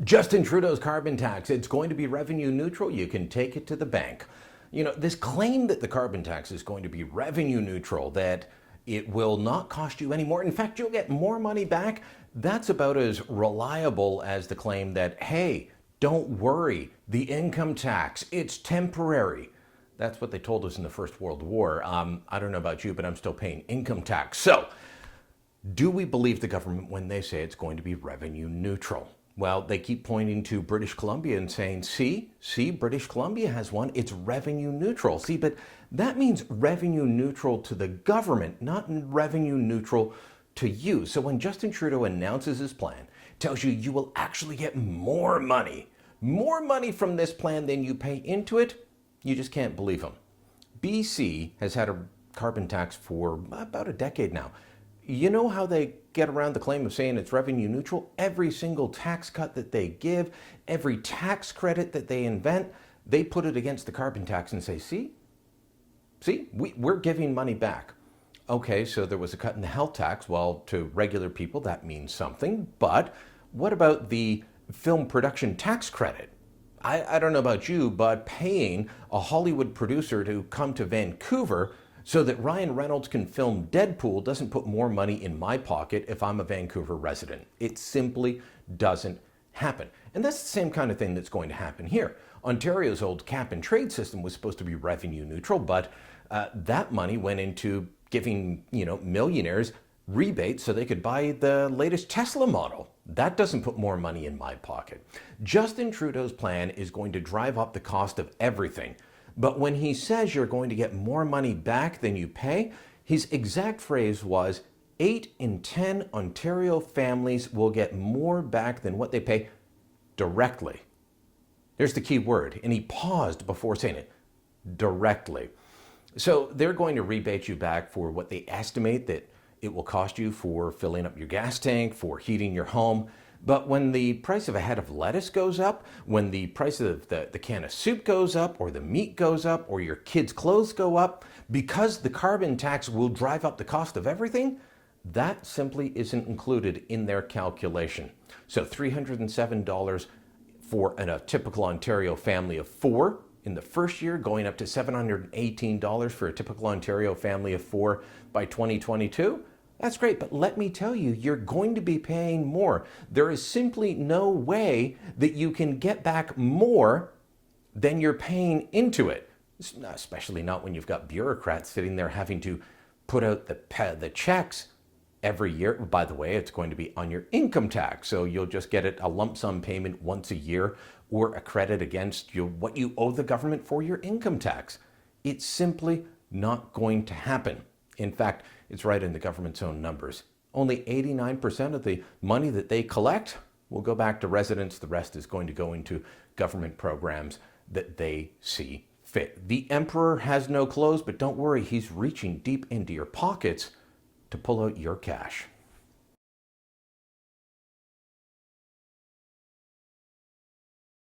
Justin Trudeau's carbon tax, it's going to be revenue neutral. You can take it to the bank. You know, this claim that the carbon tax is going to be revenue neutral, that it will not cost you any more. In fact, you'll get more money back. That's about as reliable as the claim that, hey, don't worry, the income tax, it's temporary. That's what they told us in the First World War. I don't know about you, but I'm still paying income tax. So, do we believe the government when they say it's going to be revenue neutral? Well, they keep pointing to British Columbia and saying, see, British Columbia has one, it's revenue neutral. See, but that means revenue neutral to the government, not revenue neutral to you. So when Justin Trudeau announces his plan, tells you you will actually get more money from this plan than you pay into it, you just can't believe him. BC has had a carbon tax for about a decade now. You know how they get around the claim of saying it's revenue neutral? Every single tax cut that they give, every tax credit that they invent, they put it against the carbon tax and say, see, we're giving money back. Okay, so there was a cut in the health tax. Well, to regular people, that means something. But what about the film production tax credit? I don't know about you, but paying a Hollywood producer to come to Vancouver so that Ryan Reynolds can film Deadpool doesn't put more money in my pocket if I'm a Vancouver resident. It simply doesn't happen. And that's the same kind of thing that's going to happen here. Ontario's old cap and trade system was supposed to be revenue neutral, but that money went into giving, millionaires rebates so they could buy the latest Tesla model. That doesn't put more money in my pocket. Justin Trudeau's plan is going to drive up the cost of everything. But when he says you're going to get more money back than you pay, his exact phrase was 8 in 10 Ontario families will get more back than what they pay directly. Here's the key word, and he paused before saying it, directly. So they're going to rebate you back for what they estimate that it will cost you for filling up your gas tank, for heating your home. But when the price of a head of lettuce goes up, when the price of the can of soup goes up, or the meat goes up, or your kids' clothes go up, because the carbon tax will drive up the cost of everything, that simply isn't included in their calculation. So $307 for a typical Ontario family of 4 in the first year, going up to $718 for a typical Ontario family of 4 by 2022. That's great, but let me tell you, you're going to be paying more. There is simply no way that you can get back more than you're paying into it, especially not when you've got bureaucrats sitting there having to put out the checks every year. By the way, it's going to be on your income tax, so you'll just get a lump sum payment once a year or a credit against what you owe the government for your income tax. It's simply not going to happen. In fact, it's right in the government's own numbers. Only 89% of the money that they collect will go back to residents. The rest is going to go into government programs that they see fit. The emperor has no clothes, but don't worry, he's reaching deep into your pockets to pull out your cash.